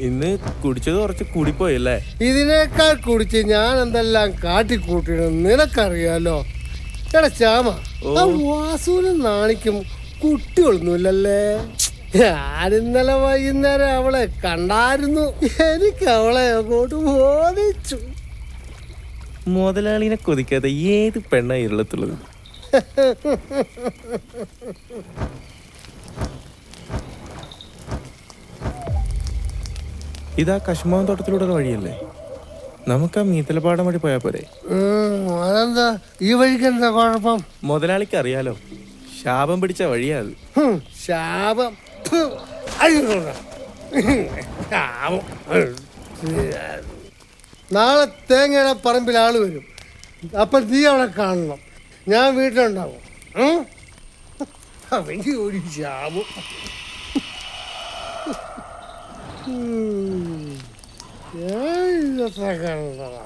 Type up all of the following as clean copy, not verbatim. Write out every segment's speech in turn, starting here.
ഇന്ന് കുടിച്ചത് കുറച്ച് കൂടിപ്പോയല്ലേ? ഇതിനേക്കാൾ കുടിച്ച് ഞാൻ എന്തെല്ലാം കാട്ടിക്കൂട്ടിടും നിനക്കറിയാലോ. എടാ ചാമ, ആ വാസുവിനും നാണിക്കും കുട്ടികളൊന്നുമില്ലല്ലേ? ഞാനിന്നലെ വൈകുന്നേരം അവളെ കണ്ടായിരുന്നു. എനിക്ക് അവളെ അങ്ങോട്ട് ബോധിച്ചു. മുതലാളിനെ കൊതിക്കാതെ ഏത് പെണ്ണ ഇരുളത്തുള്ളത്? ഇതാ കശുമാവൻ തോട്ടത്തിലൂടെ വഴിയല്ലേ? നമുക്ക് ആ മീത്തലപ്പാടം വഴി പോയാ പോരെ? അതെന്താ ഈ വഴിക്ക് എന്താ കുഴപ്പം? മുതലാളിക്ക് അറിയാലോ, ശാപം പിടിച്ച വഴിയാ അത്. ശാപം? നാളെ തേങ്ങയുടെ പറമ്പിൽ ആള് വരും. അപ്പം നീ അവിടെ കാണണം. ഞാൻ വീട്ടിലുണ്ടാവും. അവന് ഒരു ശാപം. ഇതൊക്കെ കാണുന്നതാ.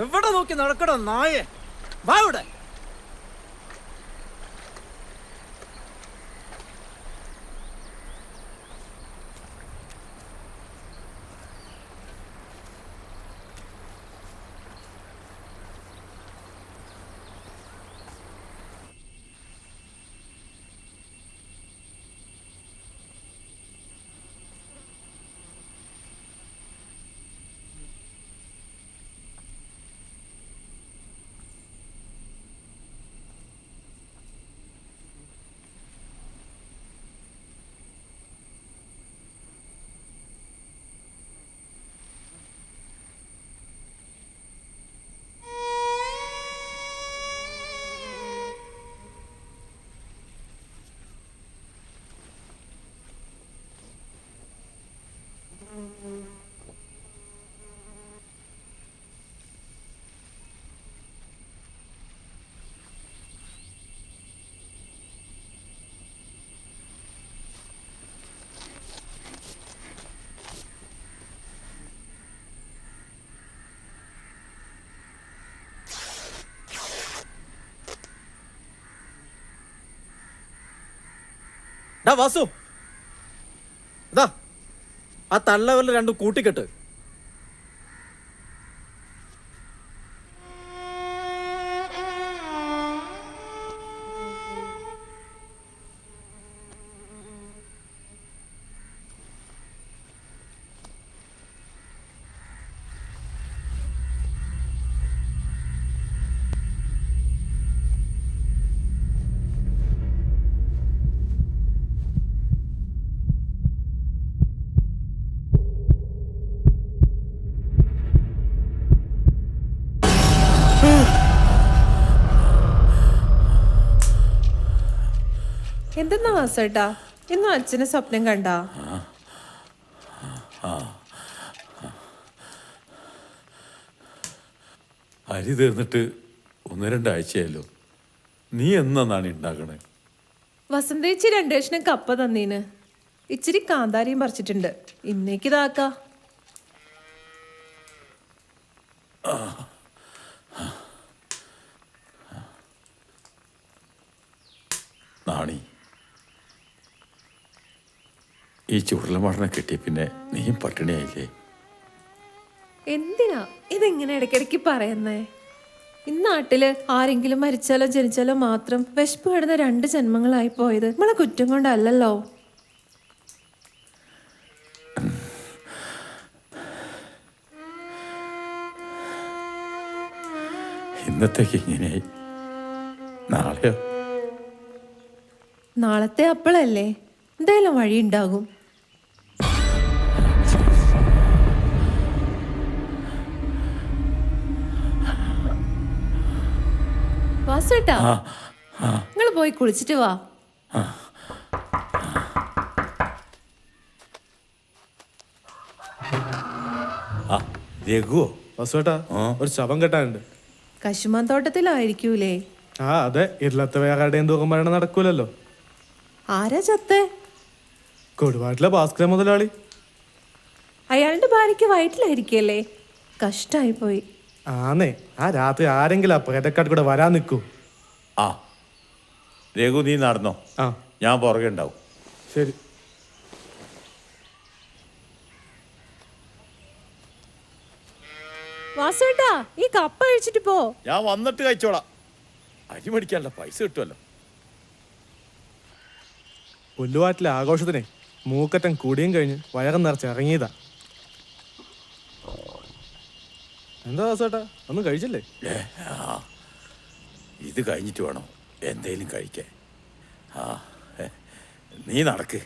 എവിടെ നോക്കി നടക്കടോ നായെ? വാ ഇവിടെ. വാസു, ഇതാ ആ തള്ളവല്ല രണ്ടും കൂട്ടിക്കെട്ട്. എന്തെന്നാ വാസേട്ടാ, ഇന്നും അച്ഛനെ സ്വപ്നം കണ്ട? അരി തീർന്നിട്ട് 1-2 ആഴ്ചയല്ലോ. നീ എന്നാണ് ഉണ്ടാക്കണേ? വസന്തേച്ചി 2 കഷ്ണം കപ്പ തന്നീന്. ഇച്ചിരി കാന്താരിയും പറിച്ചിട്ടുണ്ട്. ഇന്നേക്ക് ഇതാക്ക. നാണി, ഈ ചുടലമാടനെ കിട്ടിയ പിന്നെ നീയും പട്ടിണിയായില്ലേ? എന്തിനാ ഇതെങ്ങനെ ഇടയ്ക്കിടയ്ക്ക് പറയുന്നേ? ഇന്നാട്ടില് ആരെങ്കിലും മരിച്ചാലോ ജനിച്ചാലോ മാത്രം വിശപ്പ് കിടന്ന 2 ജന്മങ്ങളായി പോയത് നമ്മളെ കുറ്റം കൊണ്ടല്ലല്ലോ. ഇന്നത്തേക്ക് ഇങ്ങനെയായി, നാളെയോ? നാളത്തെ അപ്പളല്ലേ, എന്തായാലും വഴി ഉണ്ടാകും. വാസുട്ടാ, നിങ്ങൾ പോയി കുളിച്ചിട്ട് വാ. രഘുവോ? വസുവേട്ടാ, ഒരു ശവം കെട്ടാനുണ്ട്. കശുമാൻ തോട്ടത്തിലായിരിക്കൂലേ? ആ അതെ, ഇരുളത്തെ വേറെ ആരുടെയും തൂക്കം പറയണ നടക്കൂലല്ലോ. ആരാ ചത്തേ? കൊടുവാട്ടിലെ ഭാസ്കര മുതലാളി. അയാളുടെ ഭാര്യയ്ക്ക് വയറ്റിലായിരിക്കല്ലേ? കഷ്ടായി പോയി. ആന്നേ, ആ രാത്രി ആരെങ്കിലും ആ പ്രേതക്കാട്ട് കൂടെ വരാൻ നിൽക്കൂ. ആ രഘു, നീ നടന്നോ, ആ ഞാൻ പുറകെ ഉണ്ടാവും. ശരി. വാസുവേട്ടാ, ഈ കപ്പ കഴിച്ചിട്ട് പോ. ഞാൻ വന്നിട്ട് കഴിച്ചോളാം. അരി മേടിക്കാനുള്ള പൈസ കിട്ടുമല്ലോ. പുല്ലുവാട്ടിലെ ആഘോഷത്തിനെ മൂക്കറ്റം കൂടിയും കഴിഞ്ഞ് വയറും നിറച്ച് ഇറങ്ങിയതാ. എന്താ വാസുവേട്ടാ, ഒന്നും കഴിച്ചില്ലേ? ഇത് കഴിഞ്ഞിട്ട് വേണം എന്തേലും കഴിക്കാൻ. ആ നീ നടക്ക്.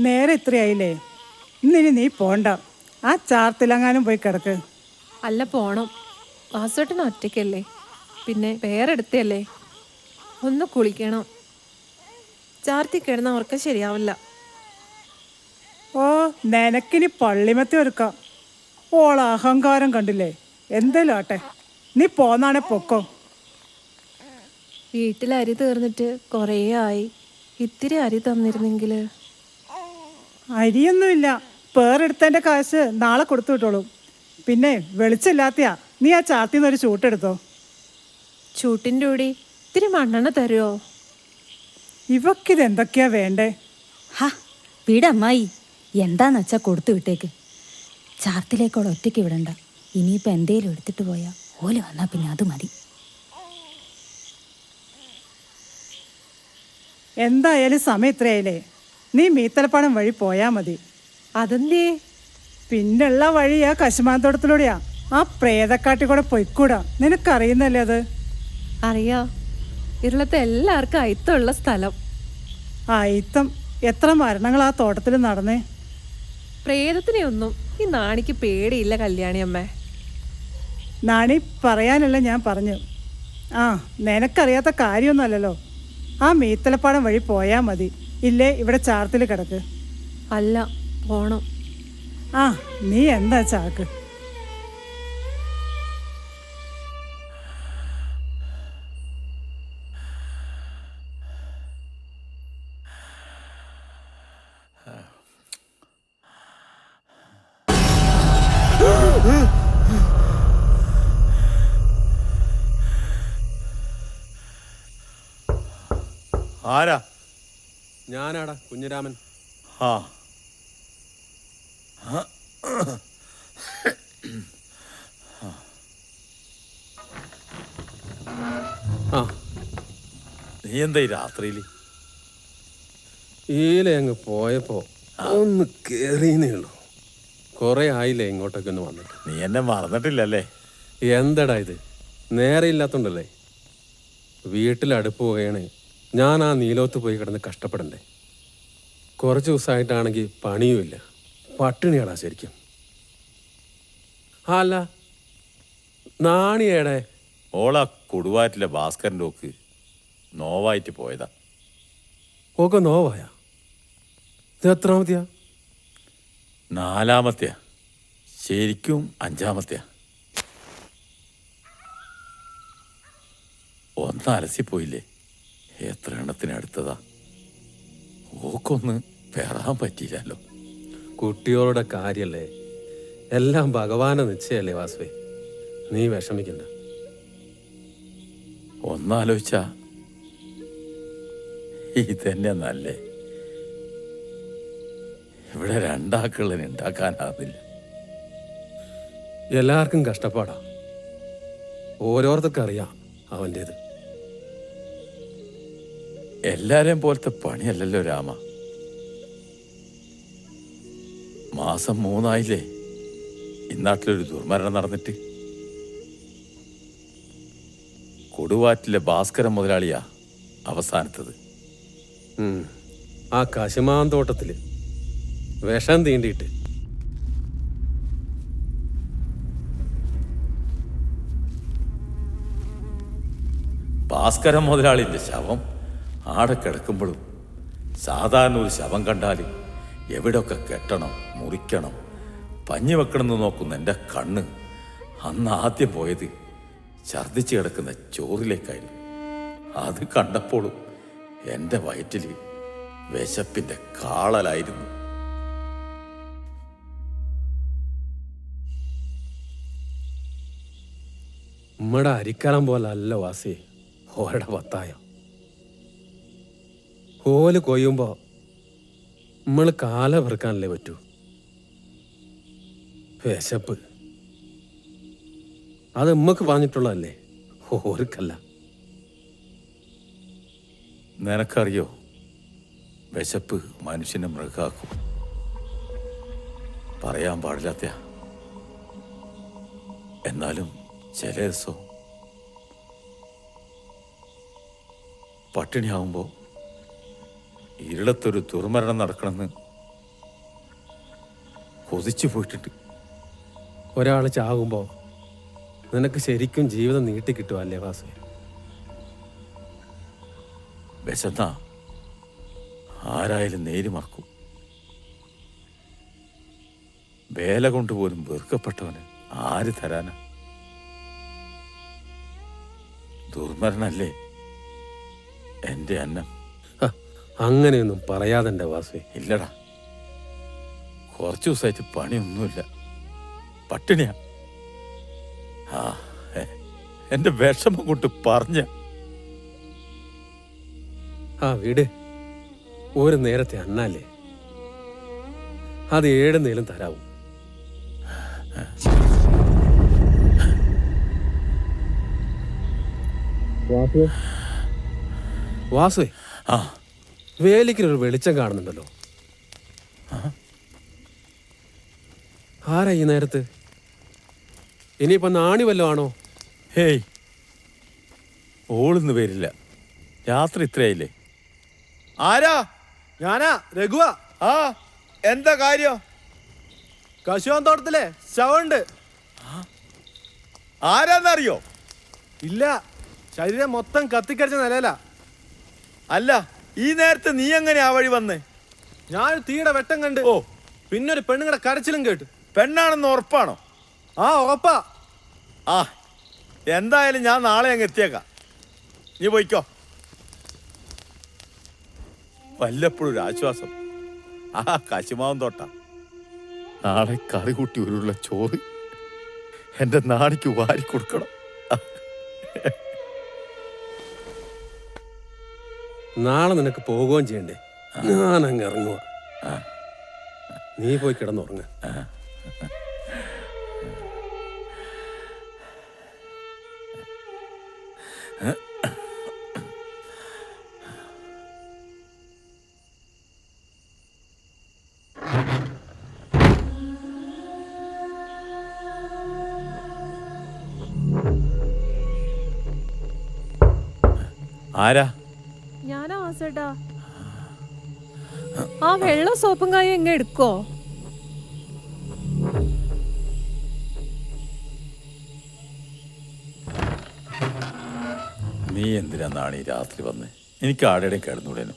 നേരെ ഇത്രയായില്ലേ? ഇന്നിനി നീ പോണ്ട, ആ ചാർത്തിലങ്ങാനും പോയി കിടക്ക്. അല്ല, പോണം. വാസുവേട്ടന് ഒറ്റയ്ക്കല്ലേ, പിന്നെ പേരെടുത്തല്ലേ. ഒന്ന് കുളിക്കണം. ചാർത്തി കിടന്ന ഉറക്കം ശരിയാവില്ല. ഓ, നിനക്കിനി പള്ളിമത്തി ഒരുക്കാം. ഓള അഹങ്കാരം കണ്ടില്ലേ? എന്തേലും ആട്ടെ, നീ പോന്നാണെ പൊക്കോ. വീട്ടിൽ അരി തീർന്നിട്ട് കുറേ ആയി. ഇത്തിരി അരി തന്നിരുന്നെങ്കിൽ. അരിയൊന്നുമില്ല, പേരെടുത്തതിൻ്റെ കാശ് നാളെ കൊടുത്തു വിട്ടോളൂ. പിന്നെ വെളിച്ചില്ലാത്തയാ, നീ ആ ചാർത്തിന്ന് ഒരു ചൂട്ടെടുത്തോ. ചൂട്ടിൻ്റെ കൂടി ഇത്തിരി മണ്ണെണ്ണ തരുമോ? ഇവക്കിതെന്തൊക്കെയാ വേണ്ടേ? ഹാ, വീടമ്മായി, എന്താന്ന് വെച്ചാൽ കൊടുത്തു വിട്ടേക്ക്. ചാർത്തിലേക്കോടെ ഒറ്റയ്ക്ക് വിടണ്ട. ഇനിയിപ്പോൾ എന്തേലും എടുത്തിട്ട് പോയാൽ ഓല് വന്നാൽ പിന്നെ അത് മതി. എന്തായാലും സമയം ഇത്രയായില്ലേ, നീ മീത്തലപ്പാടം വഴി പോയാൽ മതി. അതെന്തേ? പിന്നുള്ള വഴി ആ കശുമാന്തോട്ടത്തിലൂടെയാ. ആ പ്രേതക്കാട്ടിൽ കൂടെ പൊയ്ക്കൂടാ, നിനക്കറിയുന്നല്ലേ അത്? അറിയാ, ഇരുളത്തെ എല്ലാവർക്കും അയിത്തമുള്ള സ്ഥലം. അയിത്തം എത്ര മരണങ്ങൾ ആ തോട്ടത്തിൽ നടന്നേ. പ്രേതത്തിനെയൊന്നും ഈ നാണിക്ക് പേടിയില്ല കല്യാണിയമ്മേ. നാണി പറയാനല്ല ഞാൻ പറഞ്ഞു. ആ, നിനക്കറിയാത്ത കാര്യമൊന്നുമല്ലല്ലോ. ആ മീത്തലപ്പാടം വഴി പോയാൽ മതി. ഇല്ലേ ഇവിടെ ചാർത്തിൽ കിടക്ക്. അല്ല, പോണം. ആ, നീ എന്താ ചാക്ക്. ആരാ? ഞാനാടാ, കുഞ്ഞിരാമൻ. ആ ആ, നീ എന്താ ഈ രാത്രിയിൽ? ഈലെ അങ്ങ് പോയപ്പോ ഒന്ന് കേറിയേ ഉള്ളൂ. കുറെ ആയില്ലേ ഇങ്ങോട്ടൊക്കെ ഒന്ന് വന്നിട്ട്. നീ എന്നെ മറന്നിട്ടില്ലല്ലേ? എന്തടാ ഇത്, നേരെ ഇല്ലാത്തോണ്ടല്ലേ. വീട്ടിൽ അടുപ്പ് പോവുകയാണ്, ഞാൻ ആ നീലോത്ത് പോയി കിടന്ന് കഷ്ടപ്പെടണ്ടേ. കുറച്ച് ദിവസമായിട്ടാണെങ്കിൽ പണിയുമില്ല, പട്ടിണിയാടാ ശരിക്കും. അല്ല, നാണിയേടെ ഓളാ കൊടുവാറ്റിലെ ഭാസ്കരൻ്റെ ഓക്ക് നോവായിട്ട് പോയതാ. ഒക്കെ നോവായ? ഇത് എത്രാമത്തെയാ? 4-മത്തെയാ, ശരിക്കും 5-മത്തെയാ. ഒന്ന് അലസിപ്പോയില്ലേ, എത്ര എണ്ണത്തിന് അടുത്തതാ. ഓക്കൊന്ന് പെറാൻ പറ്റിയില്ലല്ലോ. കുട്ടികളുടെ കാര്യല്ലേ, എല്ലാം ഭഗവാന്റെ നിശ്ചയല്ലേ വാസുവേ, നീ വിഷമിക്കണ്ട. ഒന്നാലോചിച്ച ഇതന്നെ നല്ലേ. ഇവിടെ രണ്ടാക്കുള്ളതിന് ഉണ്ടാക്കാനാകുന്നില്ല. എല്ലാവർക്കും കഷ്ടപ്പാടാ, ഓരോരുത്തർക്കും അറിയാം അവൻ്റേത്. എല്ലാരെയും പോലത്തെ പണിയല്ലല്ലോ രാമ. മാസം 3 ആയില്ലേ ഇന്നാട്ടിലൊരു ദുർമരണം നടന്നിട്ട്. കൊടുവാറ്റിലെ ഭാസ്കരൻ മുതലാളിയാ അവസാനത്തത്. ആ കശുമാന്തോട്ടത്തില് വിഷം തീണ്ടിയിട്ട്. ഭാസ്കരൻ മുതലാളിൻ്റെ ശവം ആടെ കിടക്കുമ്പോഴും സാധാരണ ഒരു ശവം കണ്ടാൽ എവിടെയൊക്കെ കെട്ടണം, മുറിക്കണം, പഞ്ഞി വെക്കണമെന്ന് നോക്കുന്ന എൻ്റെ കണ്ണ് അന്ന് ആദ്യം പോയത് ഛർദ്ദിച്ച് കിടക്കുന്ന ചോറിലേക്കായിരുന്നു. അത് കണ്ടപ്പോഴും എൻ്റെ വയറ്റിൽ വിശപ്പിൻ്റെ കാളലായിരുന്നു. നമ്മുടെ അരിക്കലം പോലെ അല്ല വാസി ഓരുടെ പത്തായം. ഓല് കൊയ്യുമ്പോ നമ്മൾ കാല പെറുക്കാനല്ലേ പറ്റൂ. വിശപ്പ് അത് ഉമ്മക്ക് പറഞ്ഞിട്ടുള്ളതല്ലേ, ഓർക്കല്ല. നിനക്കറിയോ, വിശപ്പ് മനുഷ്യനെ മൃഗാക്കും. പറയാൻ പാടില്ലാത്ത, എന്നാലും ചില ദിവസം പട്ടിണിയാവുമ്പോൾ ഇരുളത്തൊരു ദുർമരണം നടക്കണമെന്ന് കൊതിച്ചു പോയിട്ടുണ്ട്. ഒരാൾ ചാകുമ്പോ നിനക്ക് ശരിക്കും ജീവിതം നീട്ടിക്കിട്ടുമല്ലേ വാസു? വിശന്നാ ആരായാലും നേരി മറക്കും. വേല കൊണ്ടുപോലും വെറുക്കപ്പെട്ടവന് ആര് തരാനാ? ദുർമരണല്ലേ എൻ്റെ അന്നം. അങ്ങനെയൊന്നും പറയാതെന്റെ വാസു. ഇല്ലടാ, കുറച്ചു ദിവസമായിട്ട് പണിയൊന്നുമില്ല, പട്ടിണിയാ. എൻ്റെ വിഷമം കൊണ്ട് പറഞ്ഞ വീട് ഒരു നേരത്തെ അന്നല്ലേ, അത് 7 നേരം തരാവും. വാസുവേ, വേലിക്കൊരു വെളിച്ചം കാണുന്നുണ്ടല്ലോ. ആരാ ഈ നേരത്ത്? ഇനിയിപ്പോ നാണി വല്ലോ ആണോ? ഹേയ്, ഓളൊന്നും വരില്ല, രാത്രി ഇത്രയായില്ലേ. ആരാ? ഞാനാ, രഘുവാ. എന്താ കാര്യം? കശുവന്തോട്ടത്തിലെ ശവമുണ്ട്. ആരാന്നറിയോ? ഇല്ല, ശരീരം മൊത്തം കത്തിക്കടിച്ച നിലയില. അല്ല, ഈ നേരത്തെ നീ എങ്ങനെ ആ വഴി വന്നേ? ഞാൻ തീയുടെ വെട്ടം കണ്ട്. പിന്നൊരു പെണ്ണുങ്ങളുടെ കരച്ചിലും കേട്ടു. പെണ്ണാണെന്ന് ഉറപ്പാണോ? ഉറപ്പാ. എന്തായാലും ഞാൻ നാളെ അങ്ങ് എത്തിയേക്കാം, നീ പോയിക്കോ. വല്ലപ്പോഴും ഒരു ആശ്വാസം കശുമാവും തോട്ട. നാളെ കറി കൂട്ടി ഒരുള്ള ചോറ് എൻ്റെ നാടിക്ക് വാരി കൊടുക്കണം. നാളെ നിനക്ക് പോകുകയും ചെയ്യണ്ടേ? ഞാൻ അങ്ങ് ഇറങ്ങുക, നീ പോയി കിടന്നുറങ്ങ. ആരാ? ഞാനാ വാസേട്ടാ. ആ വെള്ളം സോപ്പും കായും എങ്ങ എടുക്കോ? നീ എന്തിനാ നാണി രാത്രി വന്ന്? എനിക്ക് ആടെയുടെ കിടന്നൂടേനു.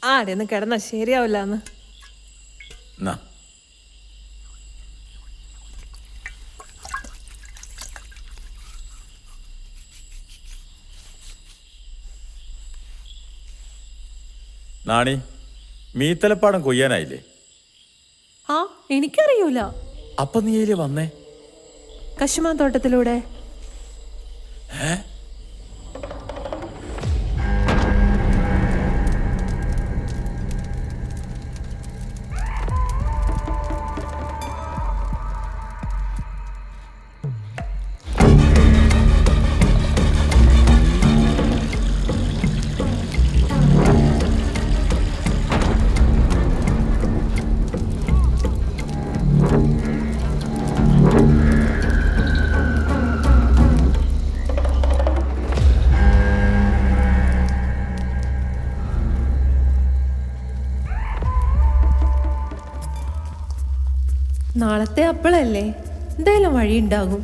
ആടെന്ന് കിടന്നാ ശരിയാവില്ലാന്ന്. എന്നാ നാണി, മീത്തലപ്പാടം കൊയ്യാനായില്ലേ? ആ എനിക്കറിയൂല. അപ്പൊ നീ അതിലേ വന്നേ? കശുമാൻ തോട്ടത്തിലൂടെ. നാളത്തെ അപ്പളല്ലേ, എന്തായാലും വഴി ഉണ്ടാകും.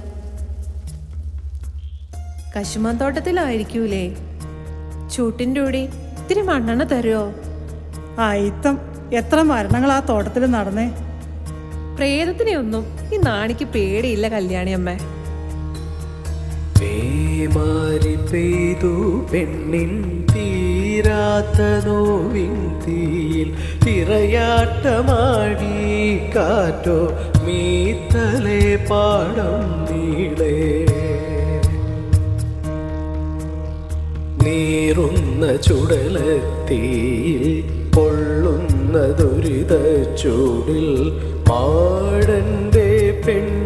കശുമാൻ തോട്ടത്തിലായിരിക്കൂലേ? ചൂട്ടിൻ്റെ കൂടി ഇത്തിരി മണ്ണെണ്ണ തരുമോ? ആയിത്തം എത്ര മരണങ്ങൾ ആ തോട്ടത്തിൽ നടന്നേ. പ്രേതത്തിനെ ഒന്നും ഈ നാണിക്ക് പേടിയില്ല കല്യാണിയമ്മ. പേമാരി പെയ്തു പെണ്ണിൻ തീരാത്ത നോവിൻ തീയിൽ തിറയാട്ടമാടി കാറ്റോ മീത്തലെ പാടം നീളേ. നീറുന്ന ചുടലത്തീയിൽ പൊള്ളുന്ന ദുരിത ചൂടിൽ പാടന്റെ പെണ്ണ്